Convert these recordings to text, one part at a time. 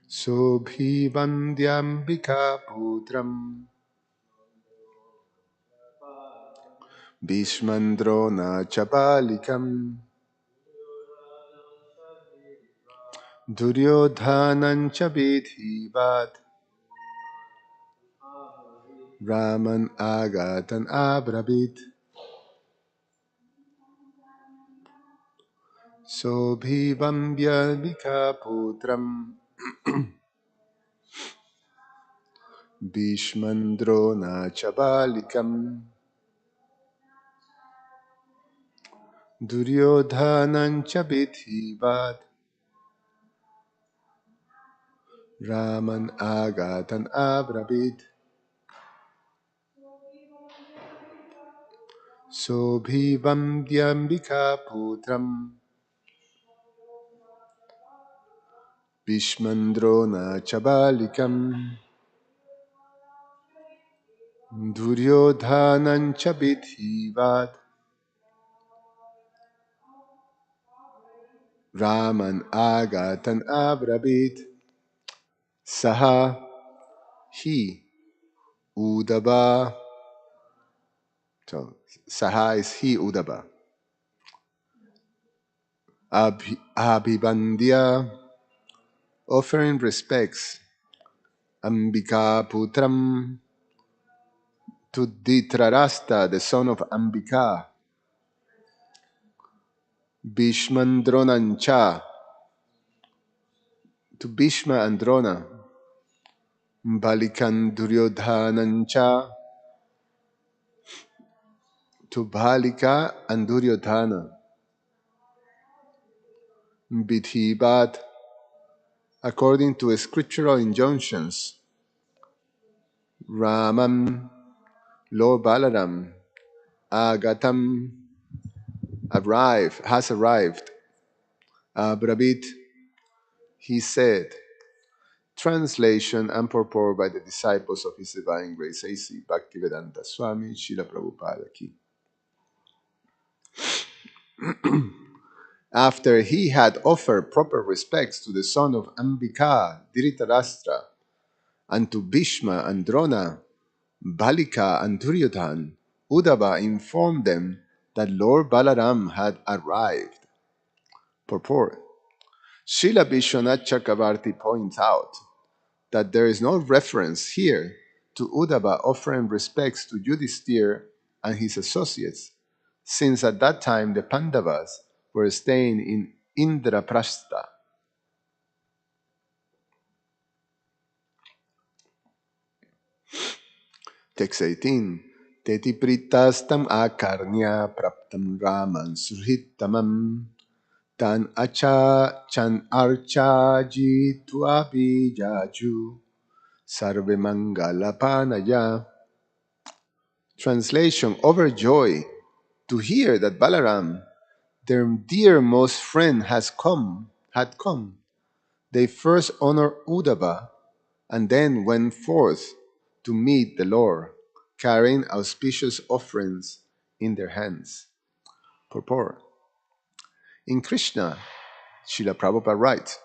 Sobhivandyambika putram Bhishmandrona chabalikam Duryodhanancha vidhivat Raman agatan abrabit Sobhivambyambika putram Bhishmandrona chabalikam Duryodhanancha vidhivat Raman agatan abrabit Sobhivambyambika putram Bhishmandrona chabalikam Duryodhanancha vidhivat Raman agatan abrabit Saha he Udaba. So Saha is he Udaba. Abhibandya, offering respects. Ambika Putram, to Dhritarashtra, the son of Ambika. Bhishmandronancha, to Bhishma and Drona. Balikan Duryodhanancha, to Bhalika and Duryodhana. Vidhivat, according to scriptural injunctions. Raman, Lord Balaram, Agatam, has arrived. Brabit, he said. Translation and purport by the disciples of His Divine Grace A.C. Bhaktivedanta Swami Srila Prabhupada Ki. After he had offered proper respects to the son of Ambika, Dhritarashtra, and to Bhishma and Drona, Balika and Duryodhan, Uddhava informed them that Lord Balaram had arrived. Purport. Srila Vishwanath Chakravarti points out that there is no reference here to Uddhava offering respects to Yudhisthira and his associates, since at that time the Pandavas were staying in Indraprastha. Text 18. Teti pritastam akarnya praptam raman surhitamam tan acha chan archaji tuabhijaju sarve mangalapanaya. Translation. Overjoyed to hear that Balaram, their dearmost friend, had come. They first honored Uddhava and then went forth to meet the Lord, carrying auspicious offerings in their hands. Purport. In Krishna, Srila Prabhupada writes,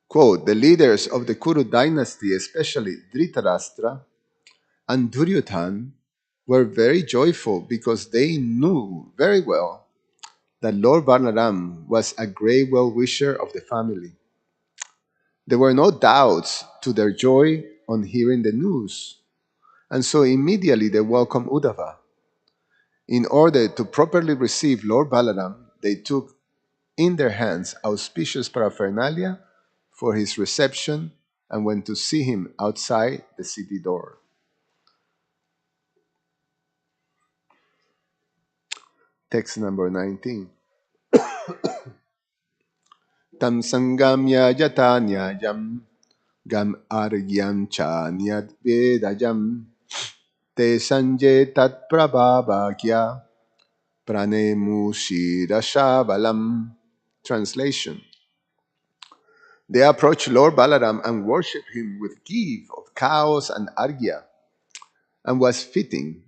quote, the leaders of the Kuru dynasty, especially Dhritarashtra and Duryodhan, were very joyful because they knew very well that Lord Balaram was a great well-wisher of the family. There were no doubts to their joy on hearing the news, and so immediately they welcomed Uddhava. In order to properly receive Lord Balaram, they took in their hands auspicious paraphernalia for his reception and went to see him outside the city door. Text number 19. Tam sangamya yata nyayam gam aryam cha nyad vedayam te sanje tat prabhavakya pranemushirashavalam. Translation. They approached Lord Balaram and worshipped him with gift of cows and argya, and was fitting.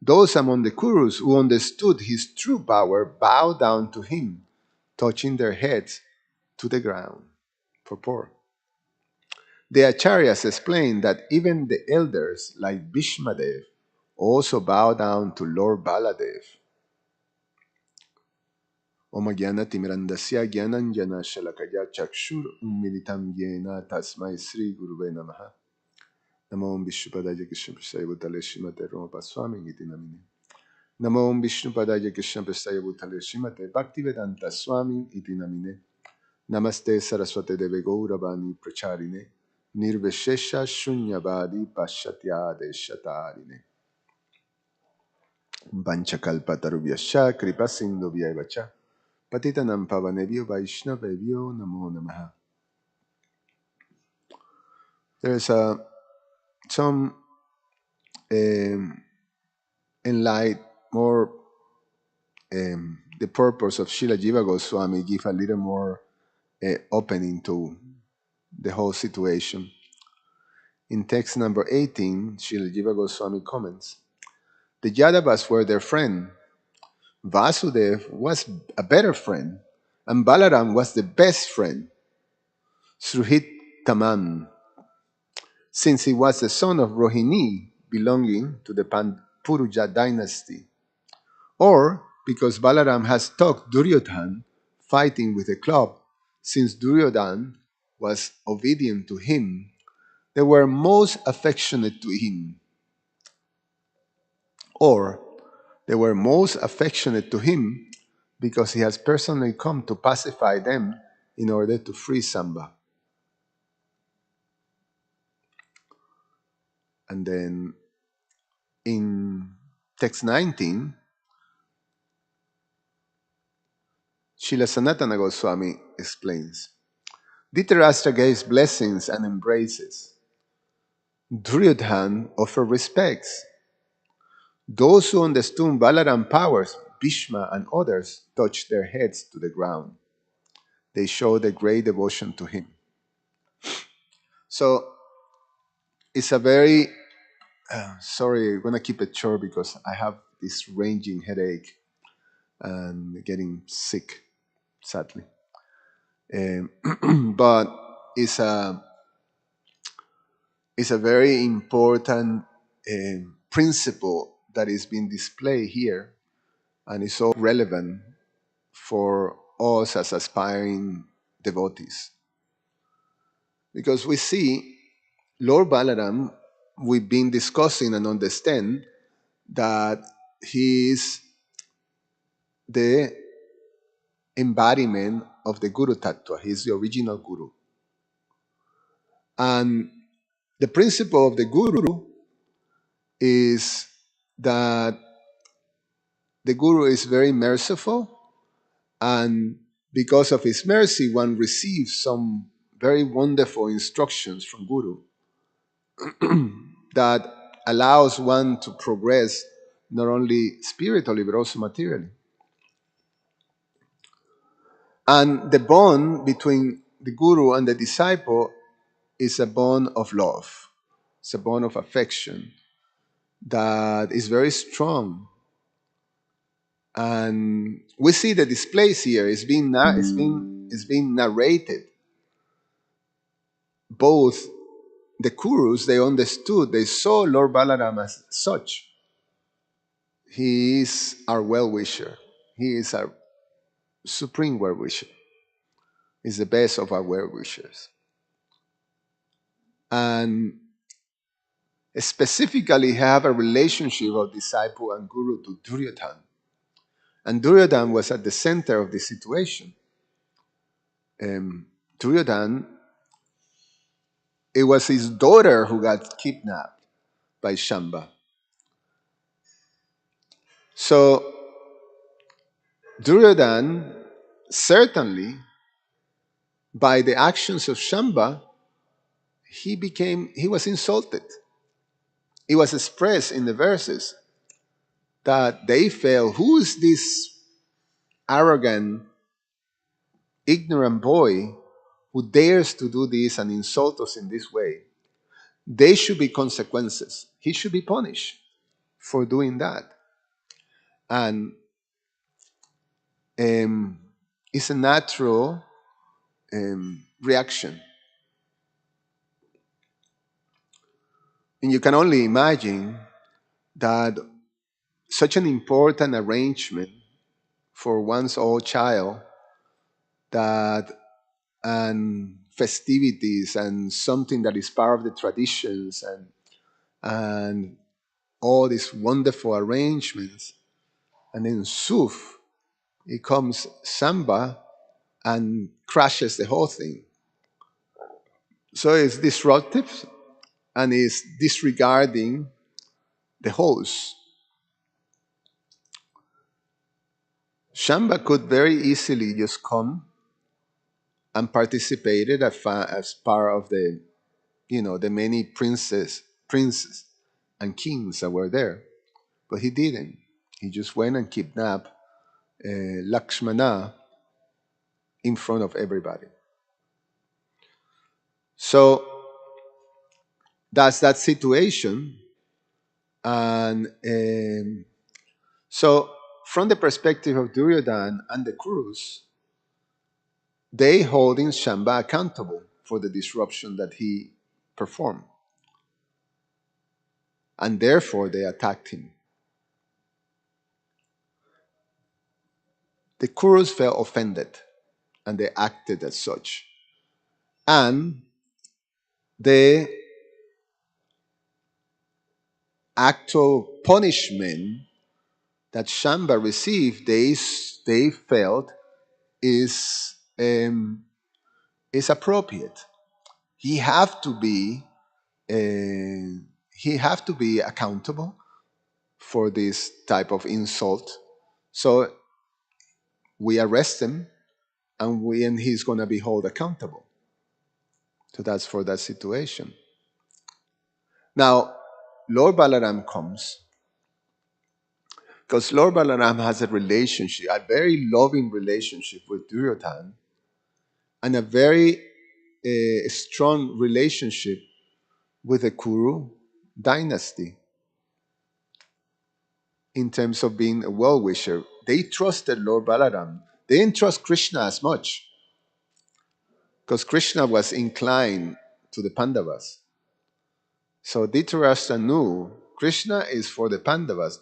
Those among the Kurus who understood his true power bowed down to him, touching their heads to the ground for poor. The acharyas explain that even the elders like Bhishmadev also bow down to Lord Baladev. Om Gyana Timirandasya Gyananjana Shalakaya Chakshur Ummilitam Yena Tasmai Sri Guruve Namaha. Namo Om Vishnupadaya Krishna Prasaya Bhutale Srimate Roma Paswami Iti Namine. Namo Om Vishnupadaya Krishna Prasaya Bhutale Srimate Bhaktivedanta Swami Iti Namine. Namaste Saraswate Deve Gauravani Pracharine. Nirveshesha Shunyavadi Pashatya Deshatarine. Vanchakalpatarubhyascha Kripasindhubhyavacha. Patitanam Pavanebhyo Vaishnavebhyo Namo Namaha. There's some um, enlight more the purpose of Srila Jiva Goswami give a little more opening to the whole situation. In text number 18, Srila Jiva Goswami comments, the Yadavas were their friend. Vasudev was a better friend, and Balaram was the best friend. Sruhit Taman, since he was the son of Rohini, belonging to the Puruja dynasty, or because Balaram has taught Duryodhan fighting with a club, since Duryodhan was obedient to him, they were most affectionate to him, or they were most affectionate to him because he has personally come to pacify them in order to free Samba. And then in text 19, Srila Sanatana Goswami explains, Dhritarashtra gave blessings and embraces. Duryodhan offered respects. Those who understood Balaram powers, Bhishma and others, touched their heads to the ground. They showed a great devotion to him. So it's a very, sorry, I'm going to keep it short because I have this raging headache and getting sick, sadly. But it's a, it's a very important principle that is being displayed here, and it's so relevant for us as aspiring devotees. Because we see Lord Balaram, we've been discussing and understand that he is the embodiment of the Guru Tattva. He is the original Guru. And the principle of the Guru is that the Guru is very merciful, and because of his mercy, one receives some very wonderful instructions from Guru that allows one to progress not only spiritually but also materially. And the bond between the Guru and the disciple is a bond of love. It's a bond of affection that is very strong. And we see the displays here. It's being narrated. Both the Kurus, they understood, they saw Lord Balaram as such. He is our well-wisher. He is our supreme well-wisher. He's the best of our well-wishers. And specifically have a relationship of disciple and guru to Duryodhan. And Duryodhan was at the center of the situation. Duryodhan, it was his daughter who got kidnapped by Shamba. So Duryodhan, certainly, by the actions of Shamba, he was insulted. It was expressed in the verses that they felt, who is this arrogant, ignorant boy who dares to do this and insult us in this way? There should be consequences. He should be punished for doing that. And it's a natural reaction. And you can only imagine that such an important arrangement for one's own child, that and festivities and something that is part of the traditions, and all these wonderful arrangements, and then suf, it comes samba and crashes the whole thing. So it's disruptive and it's disregarding the host. Shamba could very easily just come and participated as part of the, the many princes and kings that were there, but he didn't. He just went and kidnapped Lakshmana in front of everybody. So that's that situation. And so, from the perspective of Duryodhan and the Kurus, they holding Shamba accountable for the disruption that he performed, and therefore they attacked him. The Kurus felt offended, and they acted as such. And the actual punishment that Shamba received, they felt is is appropriate. He have to be he have to be accountable for this type of insult. So we arrest him, and he's going to be held accountable. So that's for that situation. Now, Lord Balaram comes because Lord Balaram has a relationship, a very loving relationship with Duryodhan, and a very strong relationship with the Kuru dynasty in terms of being a well wisher. They trusted Lord Balaram. They didn't trust Krishna as much because Krishna was inclined to the Pandavas. So Dhritarashtra knew Krishna is for the Pandavas.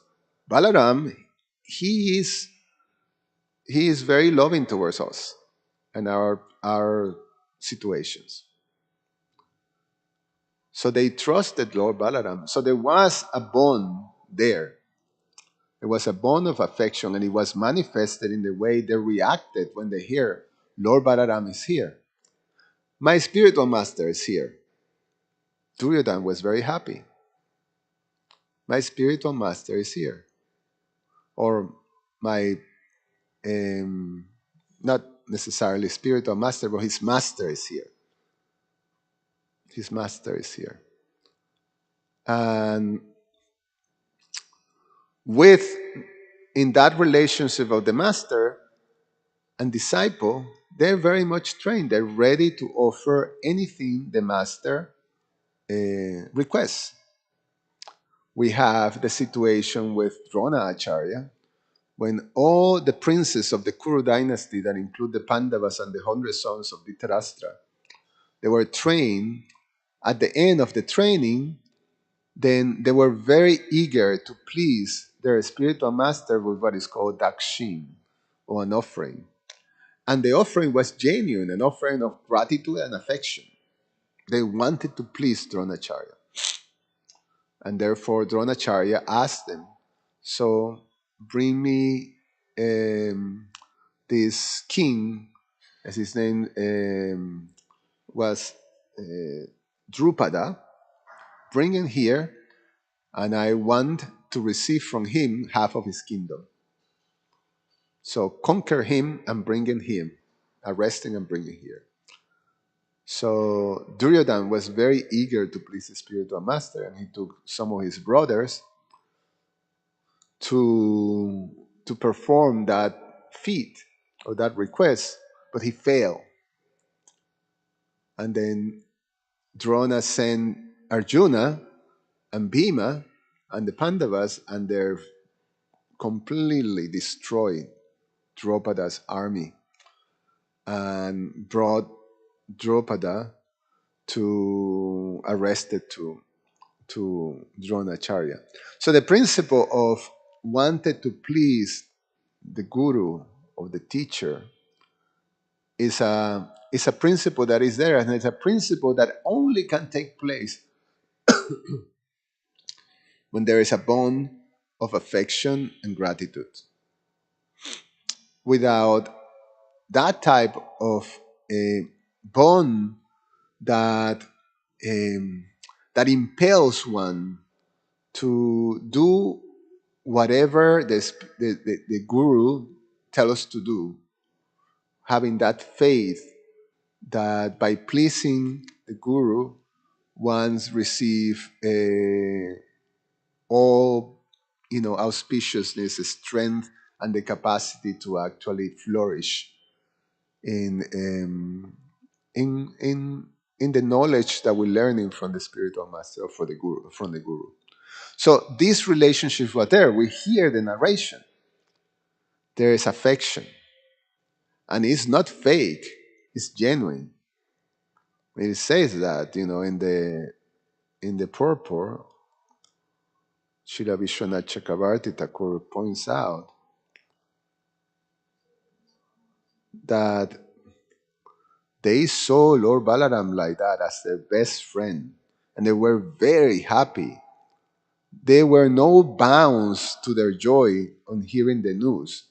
Balaram, he is he is very loving towards us and our situations. So they trusted Lord Balaram. So there was a bond there. There was a bond of affection, and it was manifested in the way they reacted when they hear Lord Balaram is here. My spiritual master is here. Duryodhan was very happy. My spiritual master is here. Or my, um, not necessarily spiritual master, but his master is here. His master is here. And with, in that relationship of the master and disciple, they're very much trained. They're ready to offer anything the master requests. We have the situation with Drona Acharya, when all the princes of the Kuru dynasty, that include the Pandavas and the 100 sons of Dhritarashtra, they were trained. At the end of the training, then they were very eager to please their spiritual master with what is called dakshin, or an offering. And the offering was genuine, an offering of gratitude and affection. They wanted to please Dronacharya. And therefore, Dronacharya asked them, so bring me this king, as his name was Drupada, bring him here, and I want to receive from him half of his kingdom. So conquer him and bring him here, arrest him and bring him here. So Duryodhan was very eager to please his spiritual master, and he took some of his brothers to perform that feat or that request, but he failed. And then Drona sent Arjuna and Bhima and the Pandavas, and they're completely destroyed Draupada's army. and brought Drupada to arrested to Dronacharya. So the principle of wanted to please the guru or the teacher is a principle that is there, and it's a principle that only can take place when there is a bond of affection and gratitude. Without that type of a bond that um, that impels one to do whatever the guru tell us to do, having that faith that by pleasing the guru one's receive all auspiciousness, strength, and the capacity to actually flourish in in in in the knowledge that we're learning from the spiritual master or for the guru from the guru. So these relationships were there. We hear the narration. There is affection, and it's not fake. It's genuine. It says that in the purport, Srila Vishwanath Chakravarti Thakur points out that they saw Lord Balaram like that as their best friend, and they were very happy. There were no bounds to their joy on hearing the news.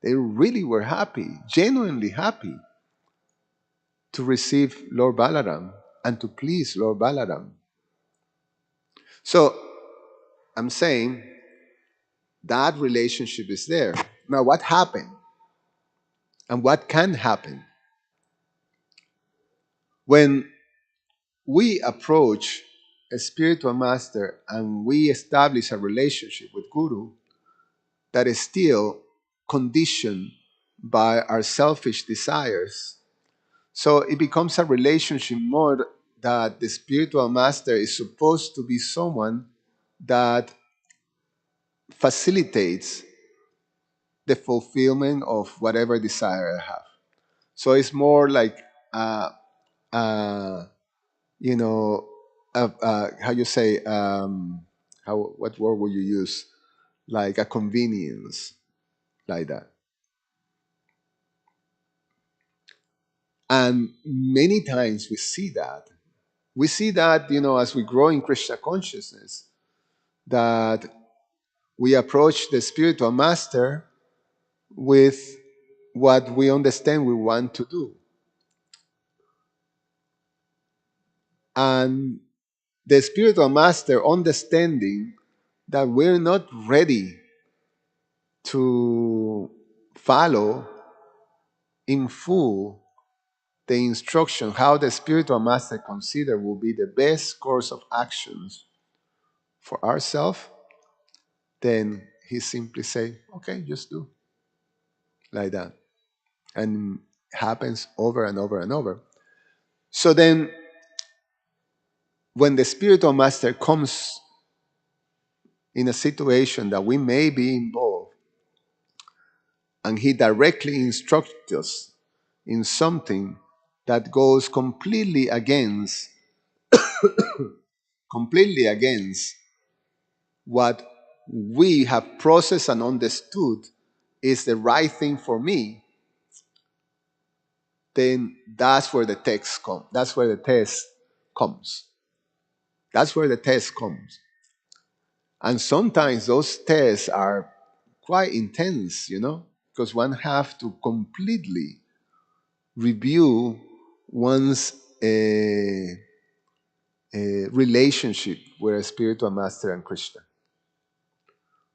They really were happy, genuinely happy to receive Lord Balaram and to please Lord Balaram. So I'm saying that relationship is there. Now, what happened and what can happen when we approach a spiritual master and we establish a relationship with Guru that is still conditioned by our selfish desires? So it becomes a relationship more that the spiritual master is supposed to be someone that facilitates the fulfillment of whatever desire I have. So it's more like, uh, uh, you know, how you say, how what word would you use? Like a convenience, like that. And many times we see that. We see that, as we grow in Krishna consciousness, that we approach the spiritual master with what we understand we want to do. And the spiritual master understanding that we're not ready to follow in full the instruction how the spiritual master consider will be the best course of actions for ourselves, then he simply say, okay, just do like that. And happens over and over and over. So then when the spiritual master comes in a situation that we may be involved, and he directly instructs us in something that goes completely against what we have processed and understood is the right thing for me, then that's where the text comes. That's where the test comes. That's where the test comes. And sometimes those tests are quite intense, because one have to completely review one's relationship with a spiritual master and Krishna.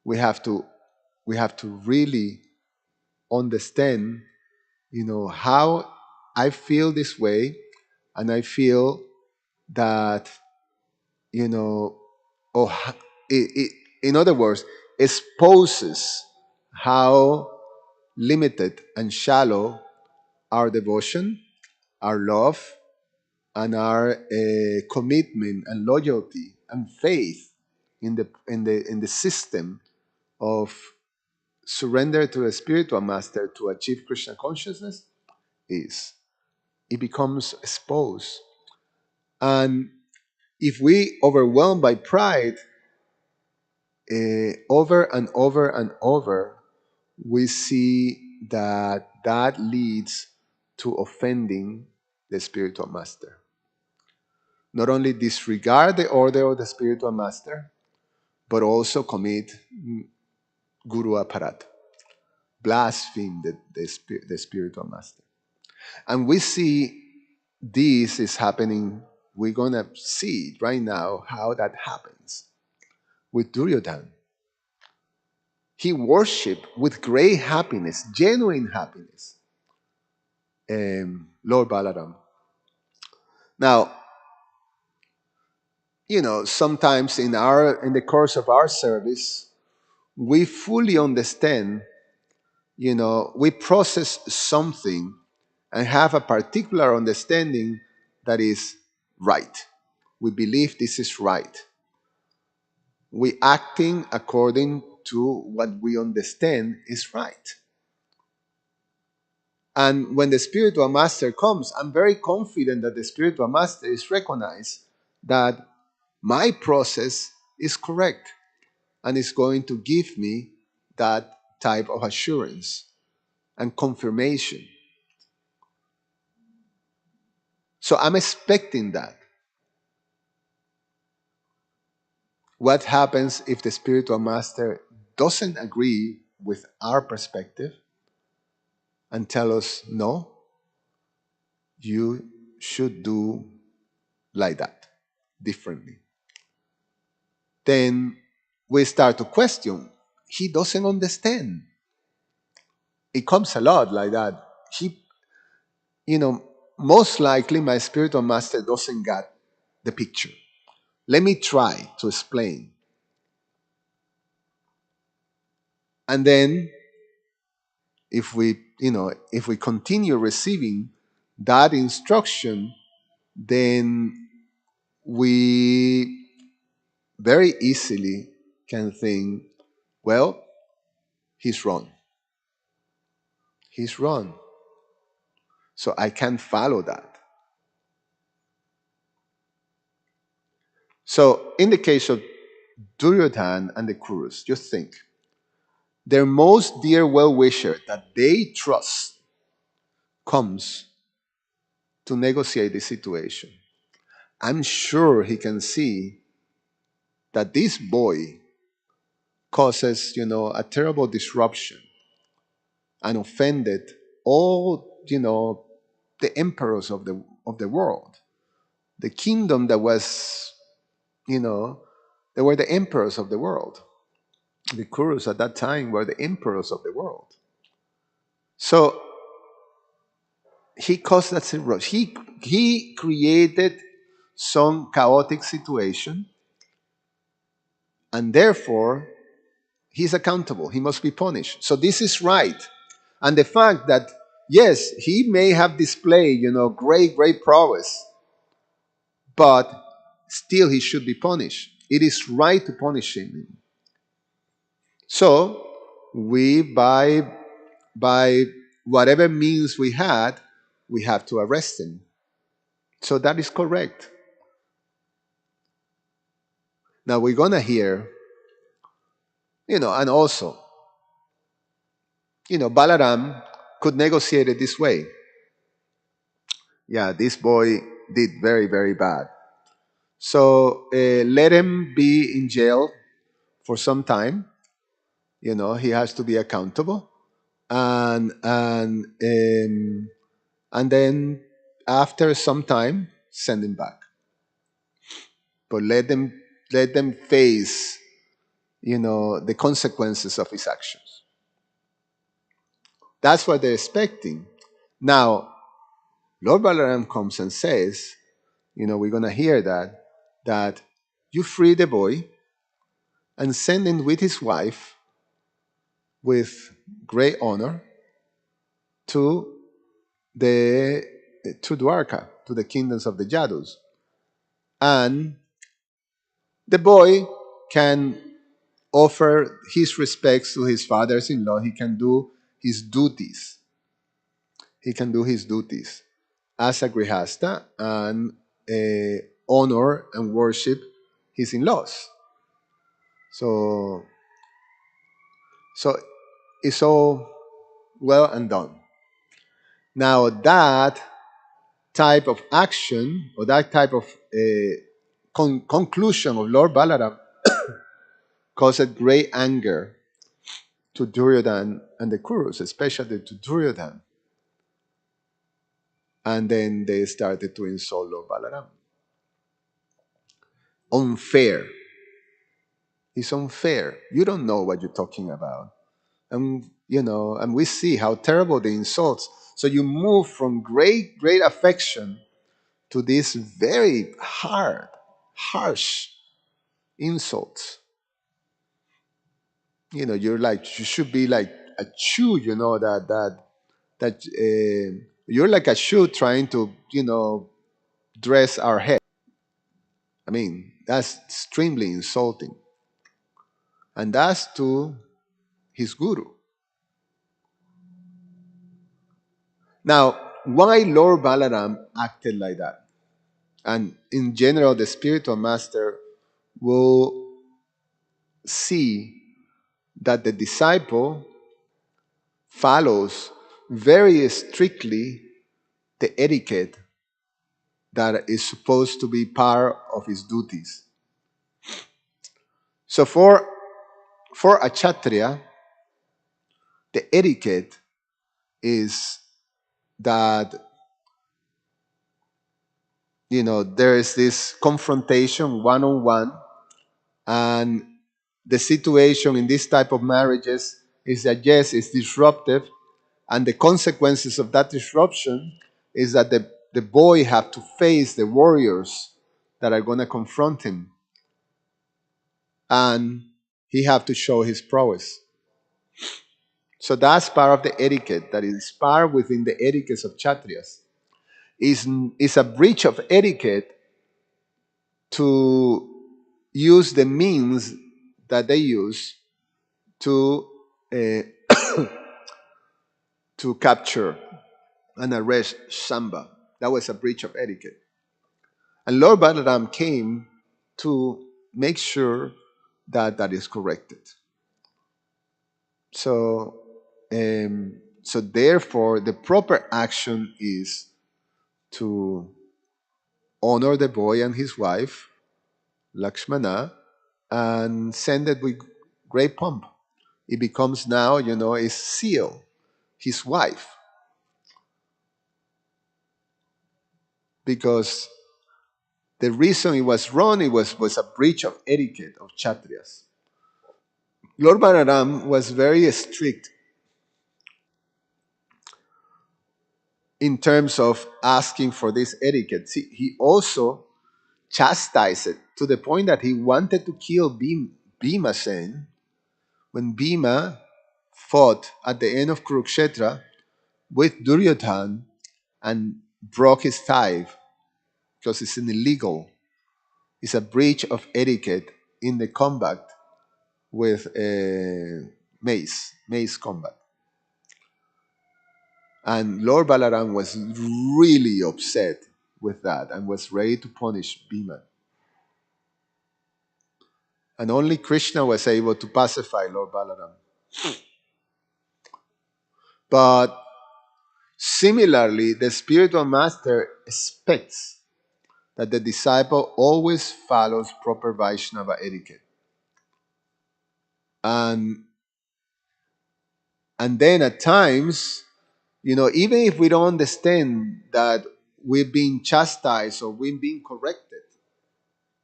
We have to really understand, how I feel this way, and I feel that, you know, or in other words, exposes how limited and shallow our devotion, our love, and our commitment and loyalty and faith in the system of surrender to a spiritual master to achieve Krishna consciousness is. It becomes exposed. And if we overwhelmed by pride, over and over and over, we see that that leads to offending the spiritual master. Not only disregard the order of the spiritual master, but also commit guru aparat, blaspheme the spiritual master. And we see this is happening. We're going to see right now how that happens with Duryodhana. He worshiped with great happiness, genuine happiness, Lord Balaram. Now, sometimes in the course of our service, we fully understand, we process something and have a particular understanding that is right. We believe this is right. We acting according to what we understand is right. And when the spiritual master comes, I'm very confident that the spiritual master is recognized that my process is correct and is going to give me that type of assurance and confirmation. So I'm expecting that. What happens if the spiritual master doesn't agree with our perspective and tell us, no, you should do like that, differently? Then we start to question. He doesn't understand. It comes a lot like that. You know, Most likely my spiritual master doesn't get the picture. Let me try to explain. And then if we continue receiving that instruction, then we very easily can think, well, he's wrong. He's wrong. So I can't follow that. So in the case of Duryodhan and the Kurus, just think. Their most dear well-wisher that they trust comes to negotiate the situation. I'm sure he can see that this boy causes, a terrible disruption and offended all, the emperors of the world. The kingdom that was, they were the emperors of the world. The Kurus at that time were the emperors of the world. So he caused that disruption. He created some chaotic situation, and therefore he's accountable. He must be punished. So this is right. And the fact that, yes, he may have displayed, great prowess, but still he should be punished. It is right to punish him. So we, by whatever means we had, we have to arrest him. So that is correct. Now we're gonna hear, and also, Balaram could negotiate it this way. Yeah, this boy did very, very bad. So let him be in jail for some time. He has to be accountable, and then after some time, send him back. But let them face, the consequences of his actions. That's what they're expecting. Now, Lord Balaram comes and says, we're gonna hear that you free the boy and send him with his wife with great honor to the to Dwarka, to the kingdoms of the Yadus. And the boy can offer his respects to his fathers-in-law. He can do his duties. he can do his duties as a grihasta and honor and worship his in-laws. So, so it's all well and done. Now that type of action or that type of conclusion of Lord Balaram caused great anger to Duryodhan and the Kurus, especially to Duryodhan. And then they started to insult Lord Balaram. Unfair. It's unfair. You don't know what you're talking about. And we see how terrible the insults. So you move from great affection to these very hard, harsh insults. You're like you should be like a shoe. That you're like a shoe trying to dress our head. I mean, that's extremely insulting, and that's to his guru. Now, why Lord Balaram acted like that? And in general, the spiritual master will see that the disciple follows very strictly the etiquette that is supposed to be part of his duties. So for a kshatriya, the etiquette is that there is this confrontation one on one, and the situation in this type of marriages is that yes, it's disruptive, and the consequences of that disruption is that the boy have to face the warriors that are going to confront him, and he have to show his prowess. So that's part of the etiquette that is part within the etiquettes of kshatriyas. Is a breach of etiquette to use the means that they use to uh, to capture and arrest Samba. That was a breach of etiquette. And Lord Balaram came to make sure that that is corrected. So, so therefore, the proper action is to honor the boy and his wife, Lakshmana, and send it with great pomp. It becomes now, a seal, his wife, because the reason it was wrong, it was a breach of etiquette of Kshatriyas. Lord Balaram was very strict in terms of asking for this etiquette. See, he also chastised it to the point that he wanted to kill Bhima Sen when Bhima fought at the end of Kurukshetra with Duryodhan and broke his thigh because it's an illegal. It's a breach of etiquette in the combat with mace combat. And Lord Balaram was really upset with that and was ready to punish Bhima. And only Krishna was able to pacify Lord Balaram. But similarly, the spiritual master expects that the disciple always follows proper Vaishnava etiquette. And and then at times, even if we don't understand that we've been chastised or we've been corrected,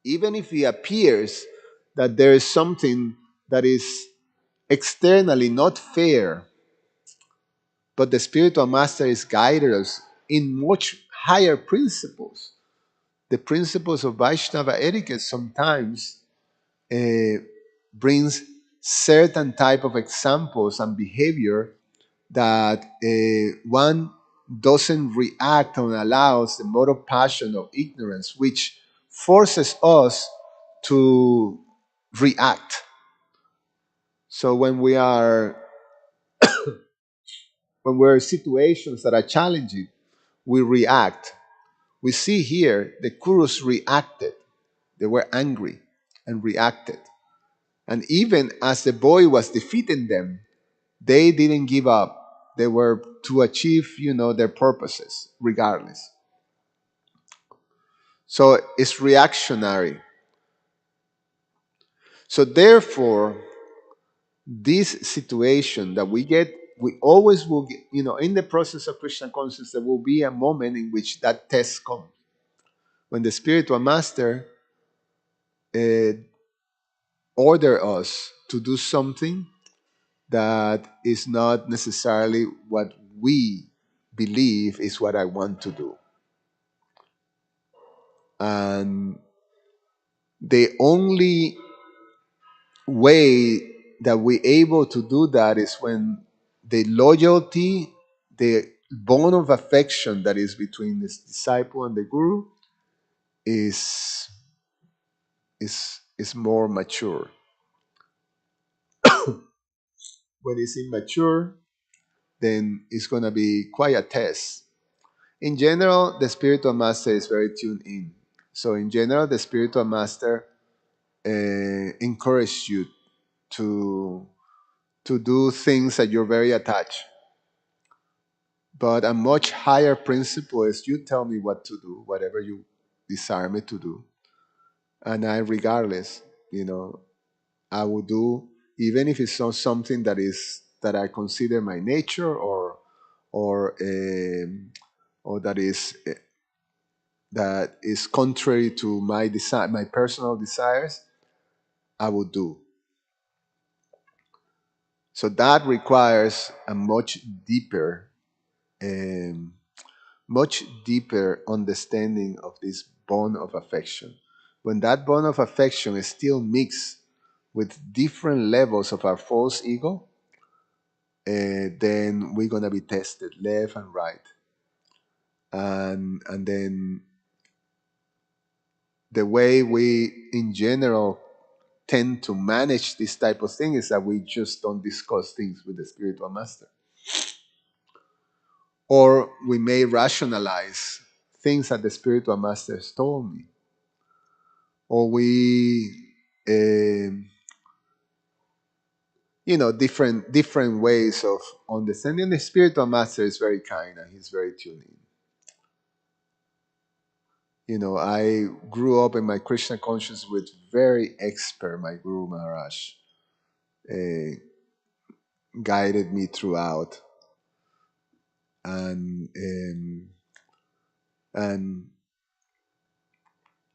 even if it appears that there is something that is externally not fair, but the spiritual master is guiding us in much higher principles. The principles of Vaishnava etiquette sometimes uh, brings certain type of examples and behavior that one doesn't react and allows the mode of passion of ignorance, which forces us to react. So when we are When we're in situations that are challenging, we react. We see here the Kurus reacted. They were angry and reacted. And even as the boy was defeating them, they didn't give up. They were to achieve, their purposes regardless. So it's reactionary. So therefore, this situation that we get, we always will get, in the process of Krishna consciousness, there will be a moment in which that test comes. When the spiritual master uh, order us to do something that is not necessarily what we believe is what I want to do. And the only way that we're able to do that is when the loyalty, the bond of affection that is between this disciple and the guru is is more mature. When it's immature, then it's gonna be quite a test. In general, the spiritual master is very tuned in. So in general, the spiritual master encourages you to do things that you're very attached. But a much higher principle is you tell me what to do, whatever you desire me to do, and I, regardless, you know, I will do, even if it's not something that I consider my nature or or that is contrary to my desire, my personal desires. I will do. So that requires a um, much deeper understanding of this bond of affection. When that bond of affection is still mixed with different levels of our false ego, then we're gonna be tested left and right, and then the way we, in general, tend to manage this type of thing is that we just don't discuss things with the spiritual master, or we may rationalize things that the spiritual master has told me, or we different ways of understanding. The spiritual master is very kind and he's very tuning. I grew up in my Krishna consciousness with very expert, my Guru Maharaj uh, guided me throughout, and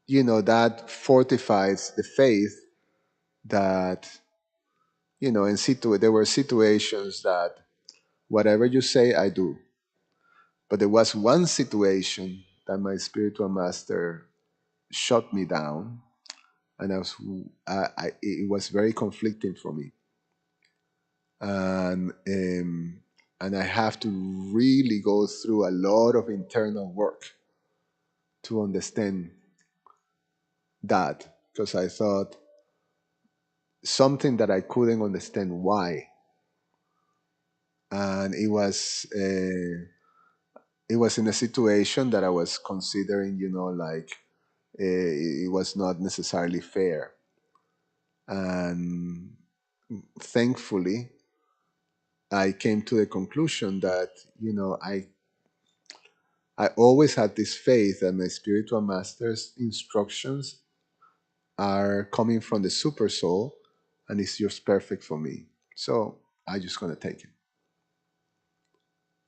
that fortifies the faith that there were situations that whatever you say I do, but there was one situation that my spiritual master shut me down, and it was very conflicting for me, and I have to really go through a lot of internal work to understand that, because I thought something that I couldn't understand why, and it was in a situation that I was considering, like it was not necessarily fair, and thankfully I came to the conclusion that I always had this faith that my spiritual master's instructions are coming from the super soul, and it's just perfect for me. So I just gonna take it,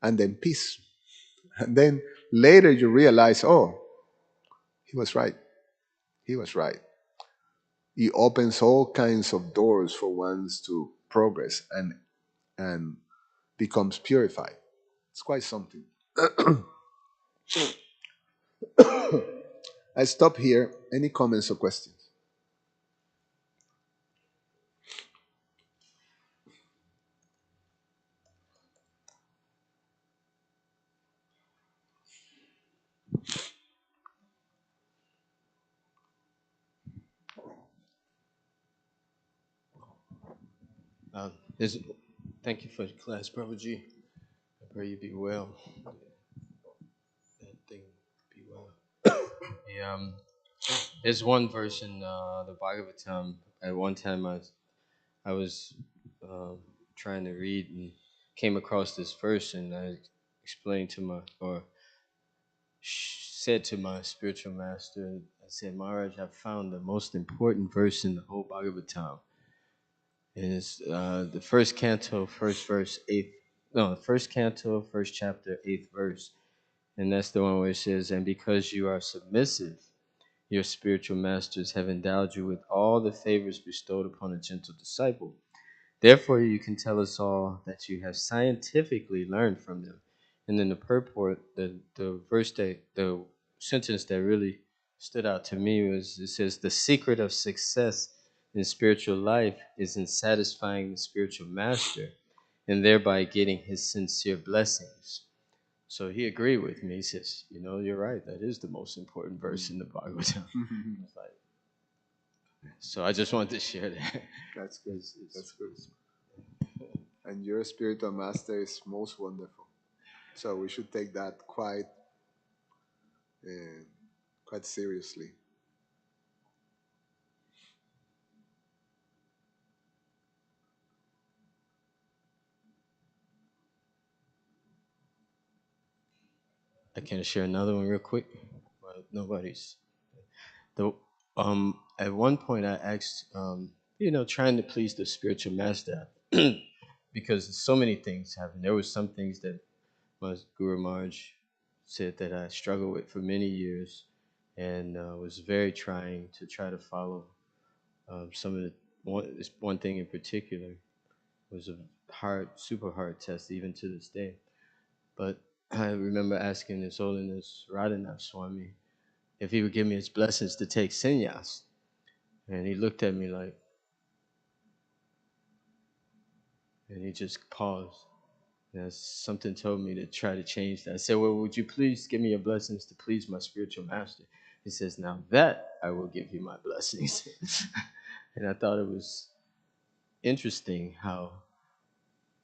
and then peace. And then later you realize, oh, he was right. He was right. He opens all kinds of doors for ones to progress and becomes purified. It's quite something. I stop here. Any comments or questions? Uh, there's, Thank you for the class, Prabhuji. Pray you be well. That thing be well. Yeah, there's one verse in the Bhagavatam. At one time, I was trying to read and came across this verse, and I explained to my or said to my spiritual master, I said, Maharaj, I found the most important verse in the whole Bhagavatam. And it's the first canto, first verse, eighth. No, the first canto, first chapter, eighth verse. And that's the one where it says, and because you are submissive, your spiritual masters have endowed you with all the favors bestowed upon a gentle disciple. Therefore, you can tell us all that you have scientifically learned from them. And then the purport, the verse that, the sentence that really stood out to me was it says, the secret of success in spiritual life is in satisfying the spiritual master and thereby getting his sincere blessings. So he agreed with me. He says, you're right. That is the most important verse in the Bhagavatam. It's like, so I just wanted to share that. That's good. That's good. And your spiritual master is most wonderful. So we should take that uh, quite seriously. I can share another one real quick. But nobody's. The at one point I asked, trying to please the spiritual master, because so many things happened. There were some things that my Guru Maharaj said that I struggled with for many years, and was very trying to try to follow. Some of the this one thing in particular was a hard, super hard test, even to this day. But I remember asking His Holiness Radhanath Swami if he would give me his blessings to take sannyas. And he looked at me like, and he just paused. And something told me to try to change that. I said, well, would you please give me your blessings to please my spiritual master? He says, now that I will give you my blessings. And I thought it was interesting how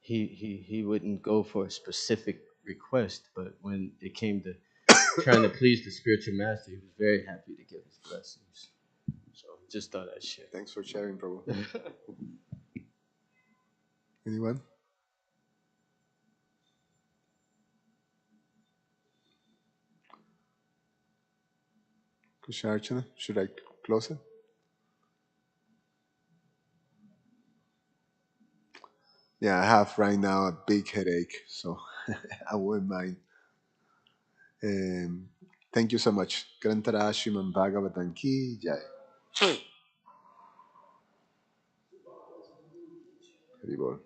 he wouldn't go for a specific request, but when it came to trying to please the spiritual master, he was very happy to give his blessings. So just thought I'd share. Thanks for sharing, Prabhu. Anyone? Krishna Archana? Should I close it? Yeah, I have right now a big headache, so I wouldn't mind. Um, Thank you so much. Grantara Sriman Bhagavatam Ki Jai. Haribol.